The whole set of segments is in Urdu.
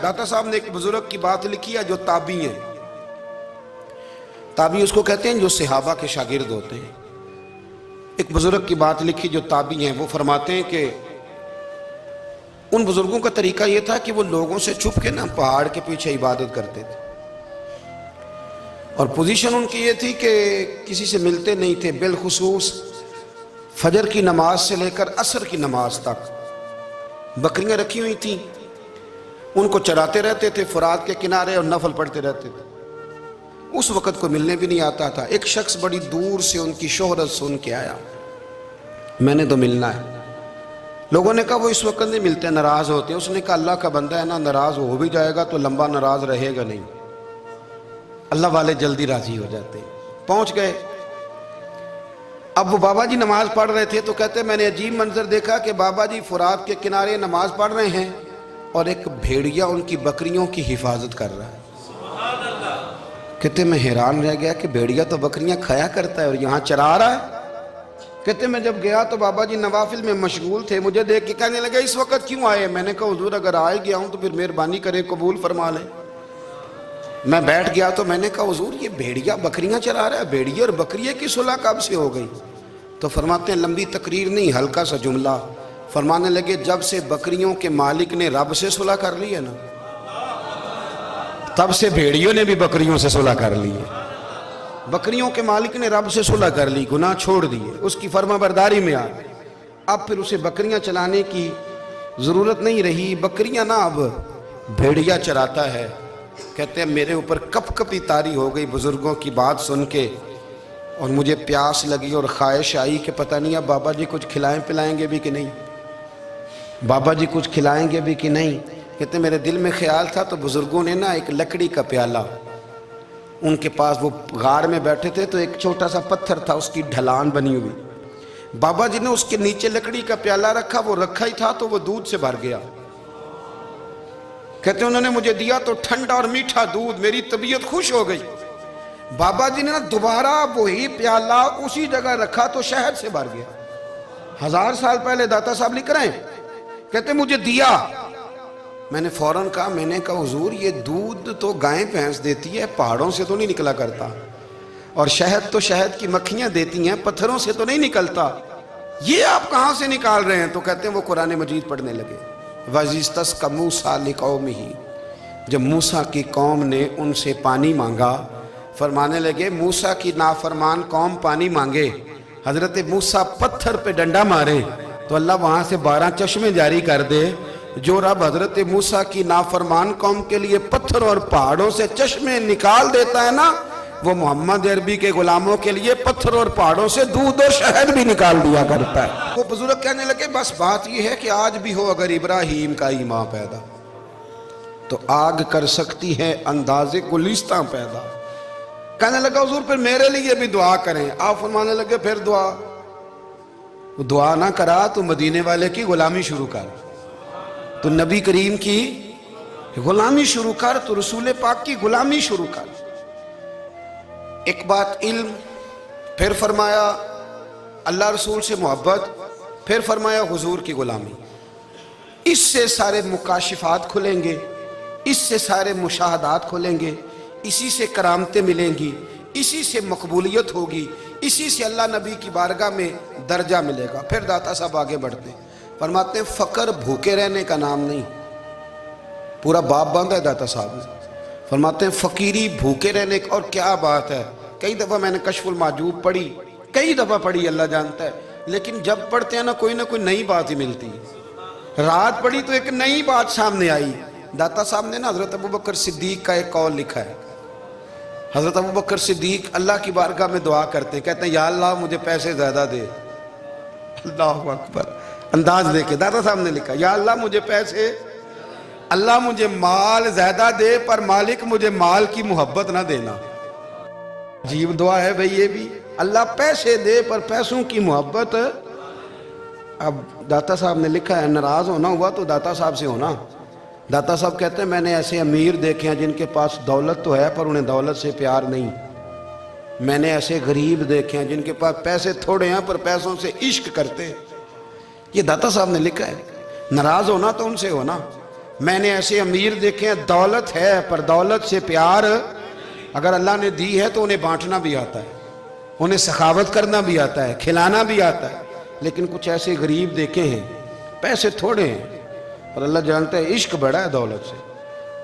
داتا صاحب نے ایک بزرگ کی بات لکھی ہے جو تابعی ہیں، تابعی اس کو کہتے ہیں جو صحابہ کے شاگرد ہوتے ہیں۔ ایک بزرگ کی بات لکھی جو تابعی ہیں، وہ فرماتے ہیں کہ ان بزرگوں کا طریقہ یہ تھا کہ وہ لوگوں سے چھپ کے پہاڑ کے پیچھے عبادت کرتے تھے، اور پوزیشن ان کی یہ تھی کہ کسی سے ملتے نہیں تھے، بالخصوص فجر کی نماز سے لے کر عصر کی نماز تک بکریاں رکھی ہوئی تھیں، ان کو چراتے رہتے تھے فرات کے کنارے اور نفل پڑھتے رہتے تھے۔ اس وقت کو ملنے بھی نہیں آتا تھا۔ ایک شخص بڑی دور سے ان کی شہرت سن کے آیا، میں نے تو ملنا ہے۔ لوگوں نے کہا وہ اس وقت نہیں ملتے، ناراض ہوتے ہیں۔ اس نے کہا اللہ کا بندہ ہے نا، ناراض ہو بھی جائے گا تو لمبا ناراض رہے گا نہیں، اللہ والے جلدی راضی ہو جاتے ہیں۔ پہنچ گئے۔ اب وہ بابا جی نماز پڑھ رہے تھے تو کہتے میں نے عجیب منظر دیکھا کہ بابا جی فرات کے کنارے نماز پڑھ رہے ہیں اور ایک بھیڑیا ان کی بکریوں کی حفاظت کر رہا ہے۔ کہتے میں حیران رہ گیا کہ بھیڑیا تو بکریاں کھایا کرتا ہے اور یہاں چرا رہا ہے۔ کہتے میں جب گیا تو بابا جی نوافل میں مشغول تھے، مجھے دیکھ کے کہنے لگے اس وقت کیوں آئے؟ میں نے کہا حضور اگر آئے گیا ہوں تو پھر مہربانی کرے قبول فرما لیں۔ میں بیٹھ گیا تو میں نے کہا حضور یہ بھیڑیا بکریاں چرا رہا ہے، بھیڑیا اور بکریے کی صلح کب سے ہو گئی؟ تو فرماتے ہیں لمبی تقریر نہیں، ہلکا سا جملہ۔ فرمانے لگے جب سے بکریوں کے مالک نے رب سے صلح کر لی ہے نا، تب سے بھیڑیوں نے بھی بکریوں سے صلح کر لی ہے۔ بکریوں کے مالک نے رب سے صلح کر لی، گناہ چھوڑ دیے، اس کی فرما برداری میں آ گئے۔ اب پھر اسے بکریاں چلانے کی ضرورت نہیں رہی، بکریاں نا اب بھیڑیا چراتا ہے۔ کہتے ہیں میرے اوپر کپ کپی طاری ہو گئی بزرگوں کی بات سن کے، اور مجھے پیاس لگی اور خواہش آئی کہ پتہ نہیں اب بابا جی کچھ کھلائیں پلائیں گے بھی کہ نہیں، بابا جی کچھ کھلائیں گے بھی کہ نہیں۔ کہتے میرے دل میں خیال تھا تو بزرگوں نے نا ایک لکڑی کا پیالہ، ان کے پاس وہ غار میں بیٹھے تھے تو ایک چھوٹا سا پتھر تھا، اس کی ڈھلان بنی ہوئی، بابا جی نے اس کے نیچے لکڑی کا پیالہ رکھا، وہ رکھا ہی تھا تو وہ دودھ سے بھر گیا۔ کہتے انہوں نے مجھے دیا تو ٹھنڈا اور میٹھا دودھ، میری طبیعت خوش ہو گئی۔ بابا جی نے دوبارہ وہی پیالہ اسی جگہ رکھا تو شہد سے بھر گیا۔ 1000 سال پہلے داتا صاحب لکھ رہے ہیں، کہتے مجھے دیا۔ میں نے فوراً کہا، میں نے کہا حضور یہ دودھ تو گائیں بھینس دیتی ہے، پہاڑوں سے تو نہیں نکلا کرتا، اور شہد تو شہد کی مکھیاں دیتی ہیں، پتھروں سے تو نہیں نکلتا، یہ آپ کہاں سے نکال رہے ہیں؟ تو کہتے ہیں وہ قرآن مجید پڑھنے لگے۔ وَإِذِ اسْتَسْقَى مُوسَىٰ لِقَوْمِهِ، جب موسیٰ کی قوم نے ان سے پانی مانگا، فرمانے لگے موسیٰ کی نافرمان قوم پانی مانگے، حضرت موسیٰ پتھر پہ ڈنڈا مارے تو اللہ وہاں سے 12 چشمے جاری کر دے۔ جو رب حضرت موسیٰ کی نافرمان قوم کے لیے پتھر اور پہاڑوں سے چشمے نکال دیتا ہے نا، وہ محمد عربی کے غلاموں کے لیے پتھر اور پہاڑوں سے دودھ اور شہد بھی نکال دیا کرتا ہے۔ وہ بزرگ کہنے لگے بس بات یہ ہے کہ آج بھی ہو اگر ابراہیم کا ایمان پیدا تو آگ کر سکتی ہے انداز گلستاں پیدا۔ کہنے لگا حضور پھر میرے لیے بھی دعا کریں۔ آپ فرمانے لگے پھر دعا، وہ دعا نہ کرا تو مدینے والے کی غلامی شروع کر، تو نبی کریم کی غلامی شروع کر، تو رسول پاک کی غلامی شروع کر۔ ایک بات علم، پھر فرمایا اللہ رسول سے محبت، پھر فرمایا حضور کی غلامی۔ اس سے سارے مکاشفات کھلیں گے، اس سے سارے مشاہدات کھلیں گے، اسی سے کرامتیں ملیں گی، اسی سے مقبولیت ہوگی، اسی سے اللہ نبی کی بارگاہ میں درجہ ملے گا۔ پھر داتا صاحب آگے بڑھتے ہیں، فرماتے ہیں فقر بھوکے رہنے کا نام نہیں، پورا باب باندھا ہے داتا صاحب نے۔ فرماتے ہیں فقیری بھوکے رہنے کا، اور کیا بات ہے، کئی دفعہ میں نے کشف المحجوب پڑھی، کئی دفعہ پڑھی، اللہ جانتا ہے، لیکن جب پڑھتے ہیں نہ کوئی نئی بات ہی ملتی ہے۔ رات پڑھی تو ایک نئی بات سامنے آئی۔ داتا صاحب نے نا حضرت ابوبکر صدیق کا ایک قول لکھا ہے۔ حضرت ابوبکر صدیق اللہ کی بارگاہ میں دعا کرتے، کہتے ہیں یا اللہ مجھے پیسے زیادہ دے۔ اللہ اکبر، انداز دے کے داتا صاحب نے لکھا یا اللہ مجھے پیسے، اللہ مجھے مال زیادہ دے پر مالک مجھے مال کی محبت نہ دینا۔ عجیب دعا ہے بھئی یہ بھی، اللہ پیسے دے پر پیسوں کی محبت۔ اب داتا صاحب نے لکھا ہے ناراض ہونا ہوا تو داتا صاحب سے ہونا۔ داتا صاحب کہتے ہیں میں نے ایسے امیر دیکھے ہیں جن کے پاس دولت تو ہے پر انہیں دولت سے پیار نہیں، میں نے ایسے غریب دیکھے ہیں جن کے پاس پیسے تھوڑے ہیں پر پیسوں سے عشق کرتے۔ یہ داتا صاحب نے لکھا ہے۔ ناراض ہونا تو ان سے ہونا، میں نے ایسے امیر دیکھے ہیں دولت ہے پر دولت سے پیار اگر اللہ نے دی ہے تو انہیں بانٹنا بھی آتا ہے، انہیں سخاوت کرنا بھی آتا ہے، کھلانا بھی آتا ہے. لیکن کچھ ایسے غریب دیکھے ہیں پیسے تھوڑے ہیں اور اللہ جانتا ہے عشق بڑا ہے دولت سے،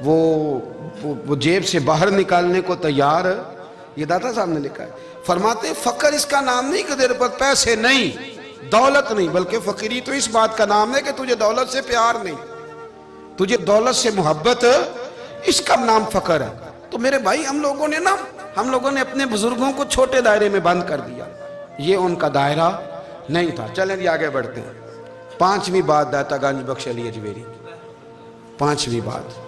وہ جیب سے باہر نکالنے کو تیار. یہ داتا صاحب نے لکھا ہے، فرماتے ہیں فقر اس کا نام نہیں کہ تیرے پاس پیسے نہیں، دولت نہیں، بلکہ فقیری تو اس بات کا نام ہے کہ تجھے دولت سے پیار نہیں، تجھے دولت سے محبت، اس کا نام فقر ہے. تو میرے بھائی ہم لوگوں نے اپنے بزرگوں کو چھوٹے دائرے میں بند کر دیا، یہ ان کا دائرہ نہیں تھا. چلیں جی آگے بڑھتے ہیں. 5ویں بات داتا گنج بخش علی اجمیری. 5ویں بات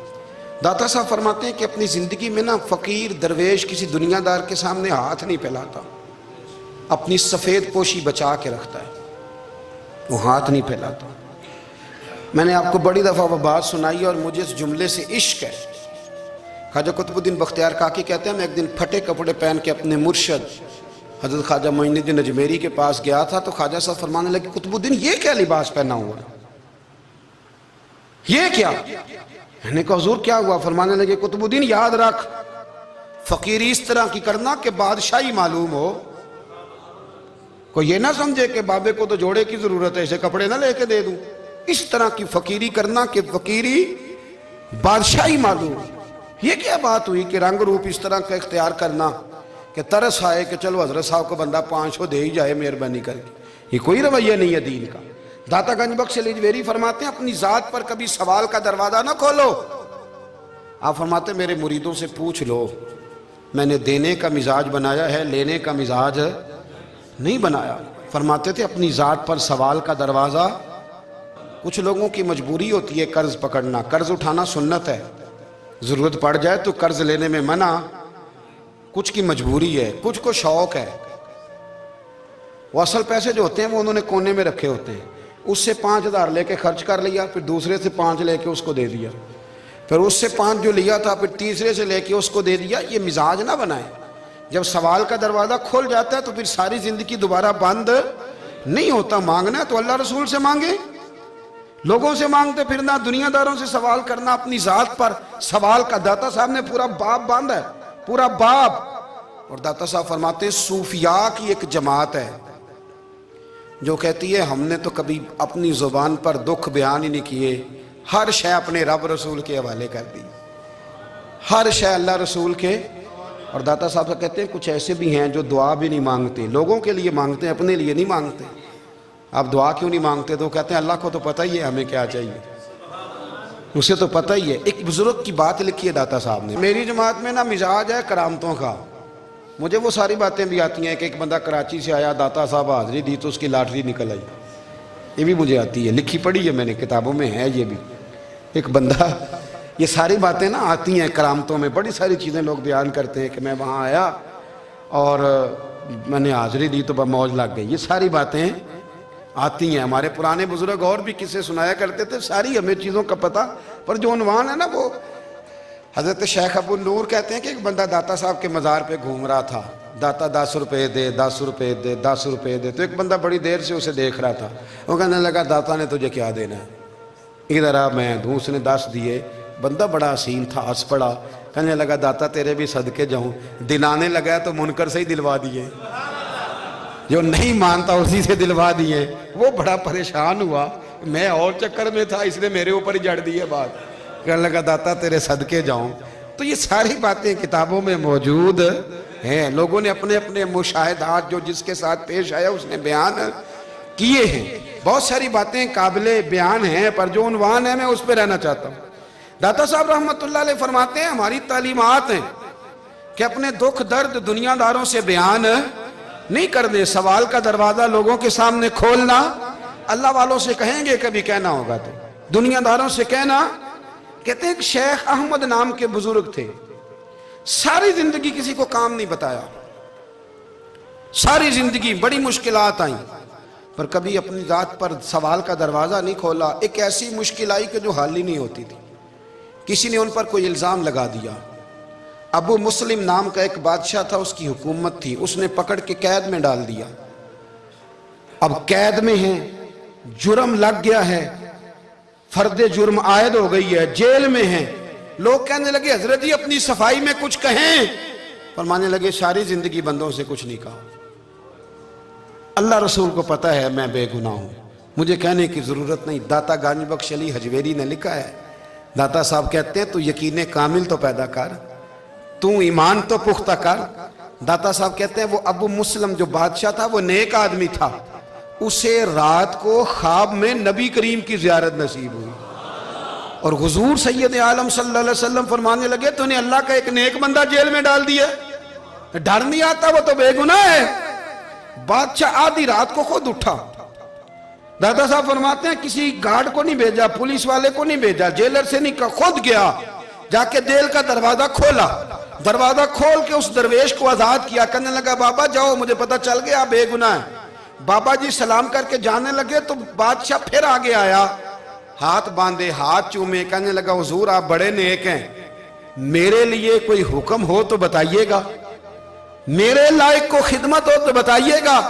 داتا صاحب فرماتے ہیں کہ اپنی زندگی میں نا فقیر درویش کسی دنیا دار کے سامنے ہاتھ نہیں پھیلاتا، اپنی سفید پوشی بچا کے رکھتا ہے، وہ ہاتھ نہیں پھیلاتا. میں نے آپ کو بڑی دفعہ وہ بات سنائی اور مجھے اس جملے سے عشق ہے. خواجہ قطب الدین بختیار کاکی کہتے ہیں میں ایک دن پھٹے کپڑے پہن کے اپنے مرشد حضرت خواجہ معین الدین اجمیری کے پاس گیا تھا تو خواجہ صاحب فرمانے لگے قطب الدین یہ کیا لباس پہنا ہوا ہے، یہ کیا؟ میں نے کہا حضور کیا ہوا؟ فرمانے لگے قطب الدین یاد رکھ فقیری اس طرح کی کرنا کہ بادشاہی معلوم ہو، کوئی یہ نہ سمجھے کہ بابے کو تو جوڑے کی ضرورت ہے اسے کپڑے نہ لے کے دے دوں. اس طرح کی فقیری کرنا کہ فقیری بادشاہی معلوم. یہ کیا بات ہوئی کہ رنگ روپ اس طرح کا اختیار کرنا کہ ترس آئے کہ چلو حضرت صاحب کو بندہ 500 دے ہی جائے مہربانی کر کے. یہ کوئی رویہ نہیں ہے دین کا. داتا گنج بخش علی اجمیری فرماتے ہیں اپنی ذات پر کبھی سوال کا دروازہ نہ کھولو. آپ فرماتے ہیں میرے مریدوں سے پوچھ لو میں نے دینے کا مزاج بنایا ہے، لینے کا مزاج نہیں بنایا. فرماتے تھے اپنی ذات پر سوال کا دروازہ. کچھ لوگوں کی مجبوری ہوتی ہے قرض پکڑنا، قرض اٹھانا سنت ہے، ضرورت پڑ جائے تو قرض لینے میں منع. کچھ کی مجبوری ہے، کچھ کو شوق ہے. وہ اصل پیسے جو ہوتے ہیں وہ انہوں نے کونے میں رکھے ہوتے ہیں، اس سے 5,000 لے کے خرچ کر لیا، پھر دوسرے سے 5 لے کے اس کو دے دیا، پھر اس سے 5 جو لیا تھا پھر تیسرے سے لے کے اس کو دے دیا. یہ مزاج نہ بنائیں. جب سوال کا دروازہ کھل جاتا ہے تو پھر ساری زندگی دوبارہ بند نہیں ہوتا. مانگنا ہے تو اللہ رسول سے مانگے، لوگوں سے مانگتے پھرنا، دنیا داروں سے سوال کرنا. اپنی ذات پر سوال کا داتا صاحب نے پورا باب باندھا ہے، پورا باب. اور داتا صاحب فرماتے ہیں صوفیاء کی ایک جماعت ہے جو کہتی ہے ہم نے تو کبھی اپنی زبان پر دکھ بیان ہی نہیں کیے، ہر شے اپنے رب رسول کے حوالے کر دی، ہر شے اللہ رسول کے. اور داتا صاحب کہتے ہیں کچھ ایسے بھی ہیں جو دعا بھی نہیں مانگتے، لوگوں کے لیے مانگتے ہیں، اپنے لیے نہیں مانگتے. آپ دعا کیوں نہیں مانگتے؟ تو کہتے ہیں اللہ کو تو پتہ ہی ہے ہمیں کیا چاہیے، اسے تو پتہ ہی ہے. ایک بزرگ کی بات لکھی ہے داتا صاحب نے، میری جماعت میں نا مزاج ہے کرامتوں کا. مجھے وہ ساری باتیں بھی آتی ہیں کہ ایک بندہ کراچی سے آیا، داتا صاحب حاضری دی تو اس کی لاٹری نکل آئی. یہ بھی مجھے آتی ہے، لکھی پڑھی ہے میں نے، کتابوں میں ہے یہ بھی. ایک بندہ، یہ ساری باتیں نا آتی ہیں کرامتوں میں، بڑی ساری چیزیں لوگ بیان کرتے ہیں کہ میں وہاں آیا اور میں نے حاضری دی تو موج لگ گئی. یہ ساری باتیں آتی ہیں. ہمارے پرانے بزرگ اور بھی قصے سنایا کرتے تھے، ساری ہمیں چیزوں کا پتہ، پر جو عنوان ہے نا وہ حضرت شیخ ابو نور کہتے ہیں کہ ایک بندہ داتا صاحب کے مزار پہ گھوم رہا تھا. داتا 10 روپے دے، 10 روپے دے، 10 روپے دے. تو ایک بندہ بڑی دیر سے اسے دیکھ رہا تھا. وہ کہنے لگا داتا نے تجھے کیا دینا ہے، ادھر آ میں دوں. اس نے 10 دیے. بندہ بڑا حسین تھا، ہنس پڑا. کہنے لگا داتا تیرے بھی صدقے جاؤں. دلانے لگا تو منکر سے ہی دلوا دیے، جو نہیں مانتا اسی سے دلوا دیے. وہ بڑا پریشان ہوا، میں اور چکر میں تھا، اس نے میرے اوپر ہی جڑ دی ہے بات. کہنے لگا داتا تیرے صدقے جاؤں. تو یہ ساری باتیں کتابوں میں موجود ہیں، لوگوں نے اپنے اپنے مشاہدات جو جس کے ساتھ پیش آیا اس نے بیان کیے ہیں. بہت ساری باتیں قابل بیان ہیں، پر جو عنوان ہے میں اس پہ رہنا چاہتا ہوں. داتا صاحب رحمت اللہ علیہ فرماتے ہیں ہماری تعلیمات ہیں کہ اپنے دکھ درد دنیا داروں سے بیان نہیں کرنے، سوال کا دروازہ لوگوں کے سامنے کھولنا. اللہ والوں سے کہیں گے کبھی کہنا ہوگا تو دنیا داروں سے کہنا. کہتے ہیں ایک شیخ احمد نام کے بزرگ تھے، ساری زندگی کسی کو کام نہیں بتایا، ساری زندگی بڑی مشکلات آئیں پر کبھی اپنی ذات پر سوال کا دروازہ نہیں کھولا. ایک ایسی مشکل آئی کہ جو حل ہی نہیں ہوتی تھی. کسی نے ان پر کوئی الزام لگا دیا. ابو مسلم نام کا ایک بادشاہ تھا، اس کی حکومت تھی، اس نے پکڑ کے قید میں ڈال دیا. اب قید میں ہیں، جرم لگ گیا ہے. فرد جرم عائد ہو گئی ہے، جیل میں ہیں. لوگ کہنے لگے حضرت جی اپنی صفائی میں کچھ کہیں. فرمانے لگے ساری زندگی بندوں سے کچھ نہیں کہا. اللہ رسول کو پتہ ہے میں بے گناہ ہوں، مجھے کہنے کی ضرورت نہیں. داتا گنج بخش علی حجویری نے لکھا ہے، داتا صاحب کہتے ہیں تو یقین کامل تو پیدا کر، تو ایمان تو پختہ کر. داتا صاحب کہتے ہیں وہ ابو مسلم جو بادشاہ تھا وہ نیک آدمی تھا، اسے رات کو خواب میں نبی کریم کی زیارت نصیب ہوئی، اور حضور سید عالم صلی اللہ علیہ وسلم فرمانے لگے تو نے اللہ کا ایک نیک بندہ جیل میں ڈال دیا. ڈر نہیں آتا، وہ تو بے گناہ ہے. بادشاہ آدھی رات کو خود اٹھا. دادا صاحب فرماتے ہیں کسی گارڈ کو نہیں بھیجا، پولیس والے کو نہیں بھیجا، جیلر سے نہیں کہا، خود گیا، جا کے جیل کا دروازہ کھولا. دروازہ کھول کے اس درویش کو آزاد کیا. کہنے لگا بابا جاؤ، مجھے پتہ چل گیا آپ بے گناہ ہیں. بابا جی سلام کر کے جانے لگے تو بادشاہ پھر آگے آیا، ہاتھ باندھے، ہاتھ چومے. کہنے لگا حضور آپ بڑے نیک ہیں، میرے لیے کوئی حکم ہو تو بتائیے گا، میرے لائق کو خدمت ہو تو بتائیے گا.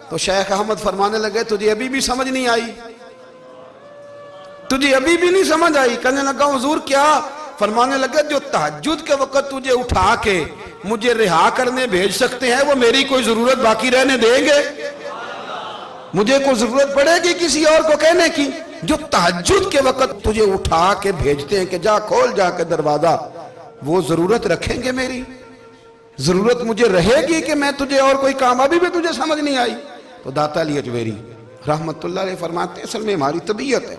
تو شیخ احمد فرمانے لگے تجھے ابھی بھی سمجھ نہیں آئی، تجھے ابھی بھی نہیں سمجھ آئی. کہنے لگا حضور کیا؟ فرمانے لگے جو تہجد کے وقت تجھے اٹھا کے مجھے رہا کرنے بھیج سکتے ہیں وہ میری کوئی ضرورت باقی رہنے دیں گے؟ مجھے کوئی ضرورت پڑے گی کسی اور کو کہنے کی؟ جو تہجد کے وقت تجھے اٹھا کے بھیجتے ہیں کہ جا کھول جا کے دروازہ، وہ ضرورت رکھیں گے میری؟ ضرورت مجھے رہے گی کہ میں تجھے اور کوئی کام؟ ابھی بھی تجھے سمجھ نہیں آئی؟ تو داتا علی حجویری رحمت اللہ علیہ فرماتے ہیں اصل میں ہماری طبیعت ہے،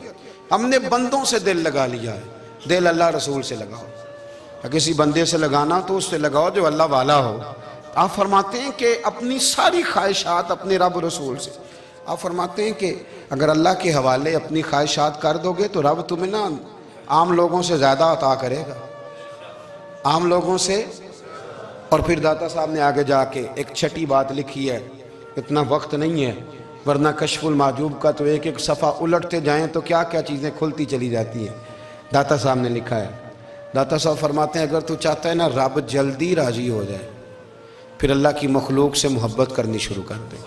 ہم نے بندوں سے دل لگا لیا ہے. دل اللہ رسول سے لگاؤ، کسی بندے سے لگانا تو اس سے لگاؤ جو اللہ والا ہو. آپ فرماتے ہیں کہ اپنی ساری خواہشات اپنے رب رسول سے، آپ فرماتے ہیں کہ اگر اللہ کے حوالے اپنی خواہشات کر دو گے تو رب تمہیں نا عام لوگوں سے زیادہ عطا کرے گا، عام لوگوں سے. اور پھر داتا صاحب نے آگے جا کے ایک چھٹی بات لکھی ہے، اتنا وقت نہیں ہے ورنہ کشف المحجوب کا تو ایک ایک صفحہ الٹتے جائیں تو کیا کیا چیزیں کھلتی چلی جاتی ہیں. داتا صاحب نے لکھا ہے، داتا صاحب فرماتے ہیں اگر تو چاہتا ہے نا رب جلدی راضی ہو جائے پھر اللہ کی مخلوق سے محبت کرنی شروع کر دے.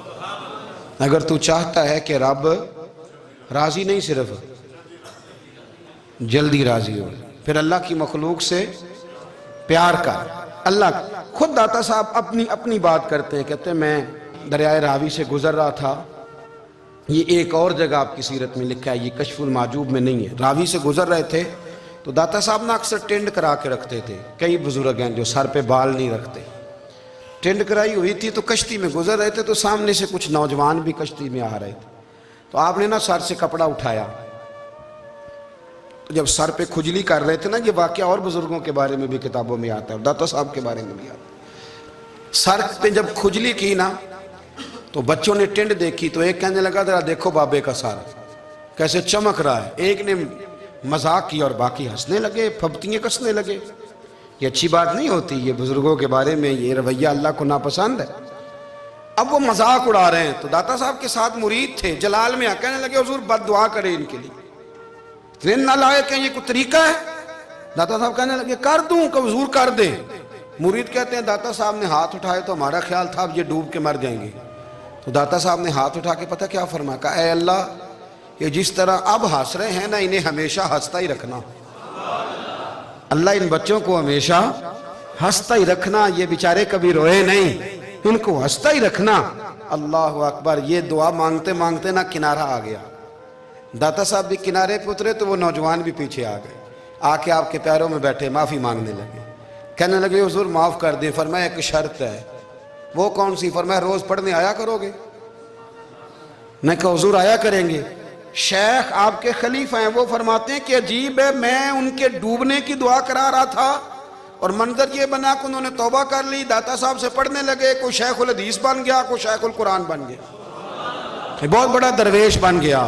اگر تو چاہتا ہے کہ رب راضی نہیں صرف جلدی راضی ہو پھر اللہ کی مخلوق سے پیار کر. اللہ خود داتا صاحب اپنی بات کرتے ہیں، کہتے ہیں میں دریائے راوی سے گزر رہا تھا، یہ ایک اور جگہ آپ کی سیرت میں لکھا ہے، یہ کشف المحجوب میں نہیں ہے. راوی سے گزر رہے تھے تو داتا صاحب نے اکثر ٹینڈ کرا کے رکھتے تھے، کئی بزرگ ہیں جو سر پہ بال نہیں رکھتے، ٹینڈ کرائی ہوئی تھی تو کشتی میں گزر رہے تھے تو سامنے سے کچھ نوجوان بھی کشتی میں آ رہے تھے. تو آپ نے نا سر سے کپڑا اٹھایا، تو جب سر پہ کھجلی کر رہے تھے نا، یہ واقعہ اور بزرگوں کے بارے میں بھی کتابوں میں آتا ہے، داتا صاحب کے بارے میں بھی آتا ہے. سر پہ جب کھجلی کی نا تو بچوں نے ٹینڈ دیکھی تو ایک کہنے لگا ذرا دیکھو بابے کا سر کیسے چمک رہا ہے. ایک نے مذاق کی اور باقی ہنسنے لگے، پھپتیاں کسنے لگے. یہ اچھی بات نہیں ہوتی، یہ بزرگوں کے بارے میں یہ رویہ اللہ کو ناپسند ہے. اب وہ مذاق اڑا رہے ہیں تو داتا صاحب کے ساتھ مرید تھے، جلال میں کہنے لگے حضور بد دعا کرے ان کے لیے، اتنے نالائق ہیں، یہ کوئی طریقہ ہے؟ داتا صاحب کہنے لگے کر دوں کہ حضور کر دیں. مرید کہتے ہیں داتا صاحب نے ہاتھ اٹھائے تو ہمارا خیال تھا اب یہ ڈوب کے مر جائیں گے. تو داتا صاحب نے ہاتھ اٹھا کے پتہ کیا فرمایا؟ کہا اے اللہ یہ جس طرح اب ہنس رہے ہیں نا انہیں ہمیشہ ہنستا ہی رکھنا. اللہ ان بچوں کو ہمیشہ ہنستا ہی رکھنا، یہ بیچارے کبھی روئے نہیں، ان کو ہنستا ہی رکھنا. اللہ اکبر. یہ دعا مانگتے مانگتے نا کنارہ آ گیا. داتا صاحب بھی کنارے پہ اترے تو وہ نوجوان بھی پیچھے آ گئے، آ کے آپ کے پیروں میں بیٹھے معافی مانگنے لگے. کہنے لگے حضور معاف کر دیں. فرمایا ایک شرط ہے. وہ کون سی؟ فرمایا روز پڑھنے آیا کرو گے. میں کہا حضور آیا کریں گے. شیخ آپ کے خلیفہ ہیں، وہ فرماتے ہیں کہ عجیب ہے میں ان کے ڈوبنے کی دعا کرا رہا تھا اور منظر یہ بنا کہ انہوں نے توبہ کر لی، داتا صاحب سے پڑھنے لگے، کوئی شیخ الحدیث بن گیا، کوئی شیخ القرآن بن گیا، بہت بڑا درویش بن گیا.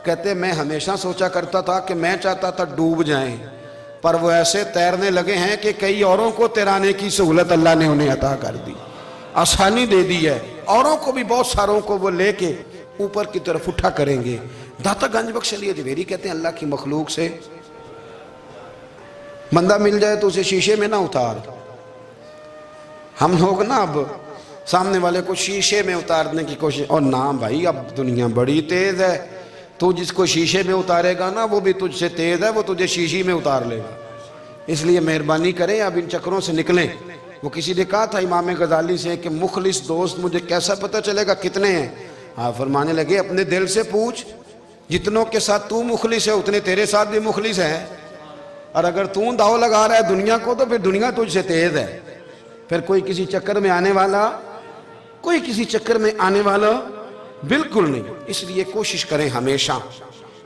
کہتے میں ہمیشہ سوچا کرتا تھا کہ میں چاہتا تھا ڈوب جائیں، پر وہ ایسے تیرنے لگے ہیں کہ کئی اوروں کو تیرانے کی سہولت اللہ نے انہیں عطا کر دی، آسانی دے دی ہے. اوروں کو بھی بہت ساروں کو وہ لے کے اوپر کی طرف اٹھا کریں گے. داتا گنج بخش علی حجویری کہتے ہیں اللہ کی مخلوق سے بندہ مل جائے تو اسے شیشے میں نہ اتار. ہم لوگ نا اب سامنے والے کو شیشے میں اتارنے کی کوشش، اور نہ بھائی اب دنیا بڑی تیز ہے، تو جس کو شیشے میں اتارے گا نا وہ بھی تجھ سے تیز ہے، وہ تجھے شیشی میں اتار لے گا۔ اس لیے مہربانی کریں اب ان چکروں سے نکلیں۔ وہ کسی نے کہا تھا امام غزالی سے کہ مخلص دوست مجھے کیسا پتہ چلے گا کتنے ہیں؟ آپ فرمانے لگے اپنے دل سے پوچھ، جتنوں کے ساتھ تو مخلص ہے اتنے تیرے ساتھ بھی مخلص ہیں، اور اگر تو داؤ لگا رہا ہے دنیا کو تو پھر دنیا تجھ سے تیز ہے۔ پھر کوئی کسی چکر میں آنے والا بالکل نہیں۔ اس لیے کوشش کریں ہمیشہ۔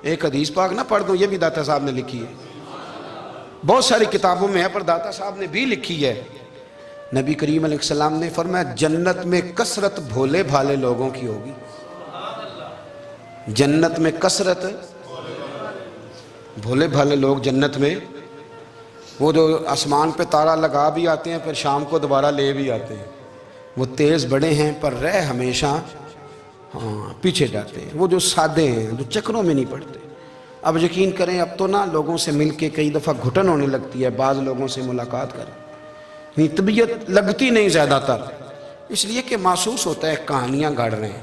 ایک حدیث پاک نہ پڑھ دوں، یہ بھی داتا صاحب نے لکھی ہے، بہت ساری کتابوں میں ہے پر داتا صاحب نے بھی لکھی ہے۔ نبی کریم علیہ السلام نے فرمایا جنت میں کثرت بھولے بھالے لوگوں کی ہوگی۔ جنت میں کثرت بھولے بھالے لوگ جنت میں، وہ جو آسمان پہ تارا لگا بھی آتے ہیں پھر شام کو دوبارہ لے بھی آتے ہیں، وہ تیز بڑے ہیں پر رہ ہمیشہ پیچھے جاتے ہیں۔ وہ جو سادے ہیں، جو چکروں میں نہیں پڑتے۔ اب یقین کریں اب تو نا لوگوں سے مل کے کئی دفعہ گھٹن ہونے لگتی ہے، بعض لوگوں سے ملاقات کریں طبیعت لگتی نہیں زیادہ تر، اس لیے کہ محسوس ہوتا ہے کہانیاں گڑھ رہے ہیں،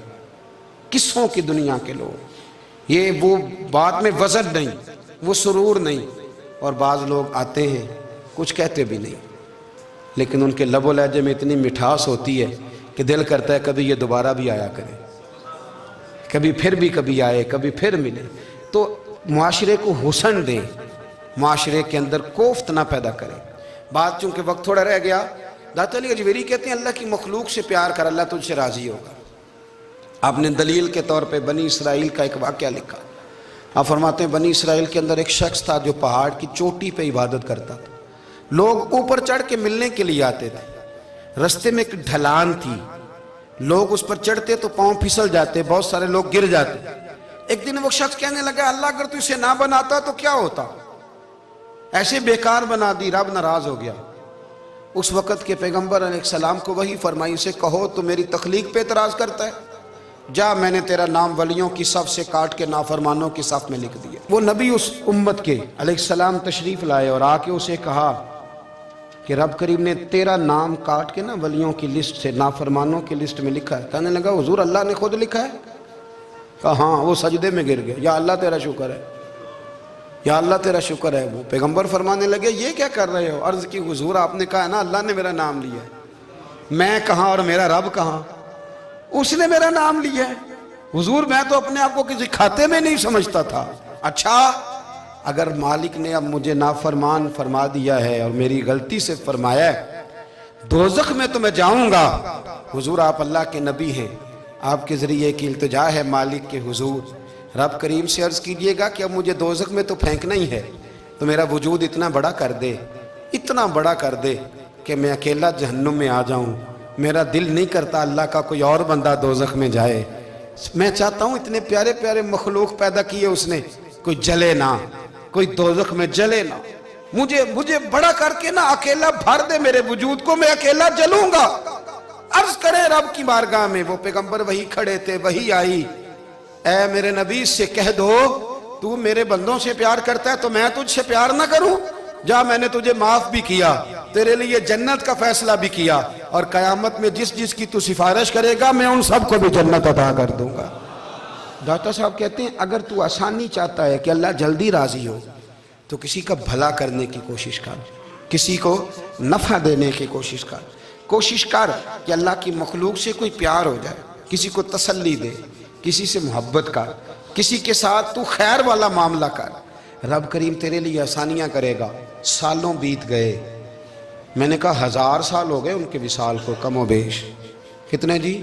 قصوں کی دنیا کے لوگ، یہ وہ بات میں وزن نہیں، وہ سرور نہیں۔ اور بعض لوگ آتے ہیں کچھ کہتے بھی نہیں، لیکن ان کے لب و لہجے میں اتنی مٹھاس ہوتی ہے کہ دل کرتا ہے کبھی یہ دوبارہ بھی آیا کرے، کبھی آئے، کبھی پھر ملے۔ تو معاشرے کو حسن دیں، معاشرے کے اندر کوفت نہ پیدا کریں۔ بات چونکہ وقت تھوڑا رہ گیا، داتا علی اجویری کہتے ہیں اللہ کی مخلوق سے پیار کر، اللہ تجھ سے راضی ہوگا۔ آپ نے دلیل کے طور پہ بنی اسرائیل کا ایک واقعہ لکھا۔ آپ فرماتے ہیں بنی اسرائیل کے اندر ایک شخص تھا جو پہاڑ کی چوٹی پہ عبادت کرتا تھا، لوگ اوپر چڑھ کے ملنے کے لیے آتے تھے، رستے میں ایک ڈھلان تھی، لوگ اس پر چڑھتے تو پاؤں پھسل جاتے، بہت سارے لوگ گر جاتے۔ ایک دن وہ شخص کہنے لگا اللہ اگر تو اسے نہ بناتا تو کیا ہوتا، ایسے بیکار بنا دی، رب ناراض ہو گیا۔ اس وقت کے پیغمبر علیہ السلام کو وحی فرمائی سے کہو تو میری تخلیق پہ اعتراض کرتا ہے، جا میں نے تیرا نام ولیوں کی صف سے کاٹ کے نافرمانوں کی صف میں لکھ دیا۔ وہ نبی اس امت کے علیہ السلام تشریف لائے اور آ کے اسے کہا کہ رب کریم نے تیرا نام کاٹ کے نا ولیوں کی لسٹ سے نافرمانوں کی لسٹ میں لکھا ہے۔ کہنے لگا حضور اللہ نے خود لکھا ہے؟ کہا ہاں۔ وہ سجدے میں گر گئے، یا اللہ تیرا شکر ہے، یا اللہ تیرا شکر ہے۔ وہ پیغمبر فرمانے لگے یہ کیا کر رہے ہو؟ عرض کی حضور آپ نے کہا ہے نا اللہ نے میرا نام لیا ہے، میں کہاں اور میرا رب کہاں؟ اس نے میرا نام لیا ہے حضور، میں تو اپنے آپ کو کسی کھاتے میں نہیں سمجھتا تھا۔ اچھا اگر مالک نے اب مجھے نافرمان فرما دیا ہے اور میری غلطی سے فرمایا ہے دوزخ میں تو میں جاؤں گا، حضور آپ اللہ کے نبی ہیں، آپ کے ذریعے کی التجا ہے مالک کے حضور، رب کریم سے عرض کیجئے گا کہ اب مجھے دوزخ میں تو پھینکنا ہی ہے، تو میرا وجود اتنا بڑا کر دے، اتنا بڑا کر دے کہ میں اکیلا جہنم میں آ جاؤں۔ میرا دل نہیں کرتا اللہ کا کوئی اور بندہ دوزخ میں جائے، میں چاہتا ہوں اتنے پیارے پیارے مخلوق پیدا کیے اس نے، کوئی جلے نہ، کوئی دوزخ میں جلے نہ، مجھے بڑا کر کے نہ اکیلا بھر دے میرے وجود کو، میں اکیلا جلوں گا۔ عرض کرے رب کی بارگاہ میں، وہ پیغمبر وہی کھڑے تھے، وہی آئی، اے میرے نبی سے کہہ دو تو میرے بندوں سے پیار کرتا ہے تو میں تجھ سے پیار نہ کروں؟ جا میں نے تجھے معاف بھی کیا، تیرے لیے جنت کا فیصلہ بھی کیا، اور قیامت میں جس کی تو سفارش کرے گا میں ان سب کو بھی جنت عطا کر دوں گا۔ داتا صاحب کہتے ہیں اگر تو آسانی چاہتا ہے کہ اللہ جلدی راضی ہو تو کسی کا بھلا کرنے کی کوشش کر، کسی کو نفع دینے کی کوشش کر کہ اللہ کی مخلوق سے کوئی پیار ہو جائے، کسی کو تسلی دے، کسی سے محبت کر، کسی کے ساتھ تو خیر والا معاملہ کر، رب کریم تیرے لیے آسانیاں کرے گا۔ سالوں بیت گئے، میں نے کہا 1000 سال ہو گئے ان کے وصال کو کم و بیش، کتنے جی؟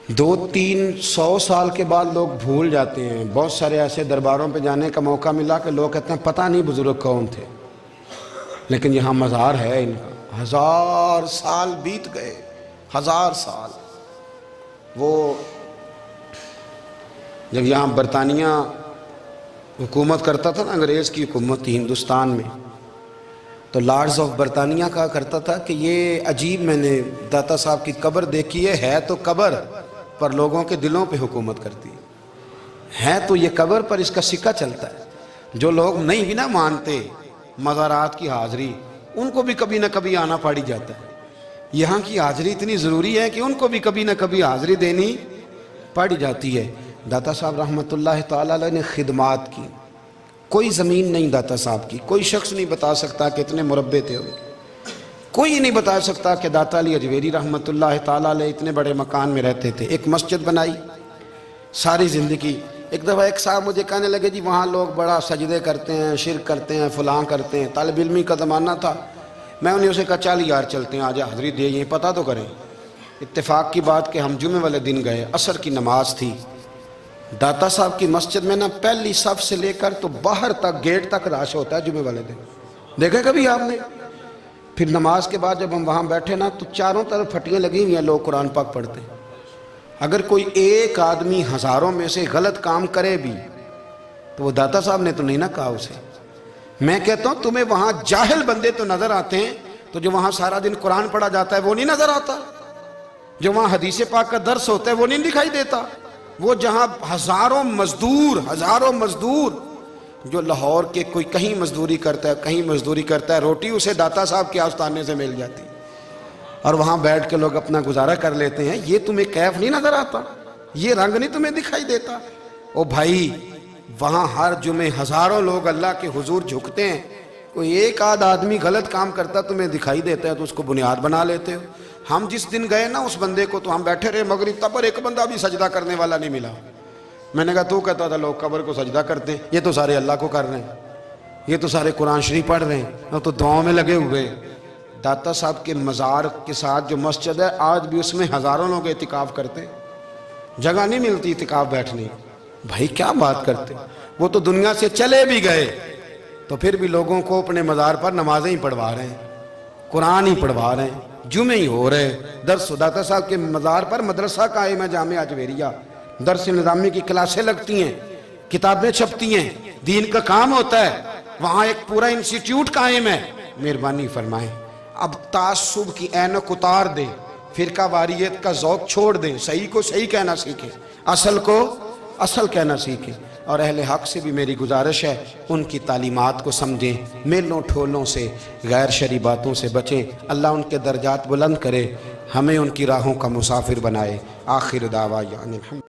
200-300 سال کے بعد لوگ بھول جاتے ہیں۔ بہت سارے ایسے درباروں پہ جانے کا موقع ملا کہ لوگ کہتے ہیں پتہ نہیں بزرگ کون تھے، لیکن یہاں مزار ہے ان کا۔ 1000 سال بیت گئے، 1000 سال۔ وہ جب یہاں برطانیہ حکومت کرتا تھا نا، انگریز کی حکومت تھی ہندوستان میں، تو لارڈز آف برطانیہ کہا کرتا تھا کہ یہ عجیب، میں نے داتا صاحب کی قبر دیکھی ہے تو قبر پر لوگوں کے دلوں پہ حکومت کرتی ہے تو یہ قبر پر اس کا سکہ چلتا ہے۔ جو لوگ نہیں بھی نہ مانتے مزارات کی حاضری، ان کو بھی کبھی نہ کبھی آنا پڑ جاتا ہے۔ یہاں کی حاضری اتنی ضروری ہے کہ ان کو بھی کبھی نہ کبھی حاضری دینی پڑ جاتی ہے۔ داتا صاحب رحمۃ اللہ تعالیٰ علیہ نے خدمات کی، کوئی زمین نہیں داتا صاحب کی، کوئی شخص نہیں بتا سکتا کہ اتنے مربع تھے، کوئی نہیں بتا سکتا کہ داتا علی اجویری رحمۃ اللہ تعالیٰ علیہ اتنے بڑے مکان میں رہتے تھے۔ ایک مسجد بنائی ساری زندگی۔ ایک دفعہ ایک صاحب مجھے کہنے لگے جی وہاں لوگ بڑا سجدے کرتے ہیں، شرک کرتے ہیں، فلاں کرتے ہیں، طالب علمی کا زمانہ تھا۔ میں انہیں اسے کہا چل یار چلتے ہیں، آجا حضری دے یہ پتہ تو کریں۔ اتفاق کی بات کہ ہم جمعے والے دن گئے، عصر کی نماز تھی، داتا صاحب کی مسجد میں نا پہلی صف سے لے کر تو باہر تک گیٹ تک رش ہوتا ہے جمعے والے دن، دیکھے کبھی آپ نے؟ پھر نماز کے بعد جب ہم وہاں بیٹھے نا تو چاروں طرف پھٹیاں لگی ہوئی ہیں، لوگ قرآن پاک پڑھتے ہیں۔ اگر کوئی ایک آدمی ہزاروں میں سے غلط کام کرے بھی تو وہ داتا صاحب نے تو نہیں نہ کہا اسے۔ میں کہتا ہوں تمہیں وہاں جاہل بندے تو نظر آتے ہیں، تو جو وہاں سارا دن قرآن پڑھا جاتا ہے وہ نہیں نظر آتا؟ جو وہاں حدیث پاک کا درس ہوتا ہے وہ نہیں دکھائی دیتا؟ وہ جہاں ہزاروں مزدور جو لاہور کے کوئی کہیں مزدوری کرتا ہے، کہیں مزدوری کرتا ہے، روٹی اسے داتا صاحب کے آستانے سے مل جاتی، اور وہاں بیٹھ کے لوگ اپنا گزارا کر لیتے ہیں۔ یہ تمہیں کیف نہیں نظر آتا؟ یہ رنگ نہیں تمہیں دکھائی دیتا؟ او بھائی وہاں ہر جمعے ہزاروں لوگ اللہ کے حضور جھکتے ہیں، کوئی ایک آدھ آدمی غلط کام کرتا تمہیں دکھائی دیتا ہے تو اس کو بنیاد بنا لیتے ہو۔ ہم جس دن گئے نا اس بندے کو تو ہم بیٹھے رہے مغرب تک، پر ایک بندہ بھی سجدہ کرنے والا نہیں ملا۔ میں نے کہا تو کہتا تھا لوگ قبر کو سجدہ کرتے ہیں، یہ تو سارے اللہ کو کر رہے ہیں، یہ تو سارے قرآن شریف پڑھ رہے ہیں، وہ تو دعاؤں میں لگے ہوئے۔ داتا صاحب کے مزار کے ساتھ جو مسجد ہے آج بھی اس میں ہزاروں لوگ اعتکاف کرتے ہیں، جگہ نہیں ملتی اعتکاف بیٹھنے۔ بھائی کیا بات کرتے، وہ تو دنیا سے چلے بھی گئے تو پھر بھی لوگوں کو اپنے مزار پر نمازیں ہی پڑھوا رہے ہیں، قرآن ہی پڑھوا رہے ہیں، جمعے ہی ہو رہے درس۔ داتا صاحب کے مزار پر مدرسہ قائم ہے جامعہ اجویریہ، درس نظامی کی کلاسیں لگتی ہیں، کتابیں چھپتی ہیں، دین کا کام ہوتا ہے، وہاں ایک پورا انسٹیٹیوٹ قائم ہے۔ مہربانی فرمائیں اب تعصب کی اینک اتار دیں، فرقہ واریت کا ذوق چھوڑ دیں، صحیح کو صحیح کہنا سیکھیں، اصل کو اصل کہنا سیکھیں۔ اور اہل حق سے بھی میری گزارش ہے ان کی تعلیمات کو سمجھیں، میلوں ٹھولوں سے، غیر شرعی باتوں سے بچیں۔ اللہ ان کے درجات بلند کرے، ہمیں ان کی راہوں کا مسافر بنائے۔ آخر دعوانا الحمد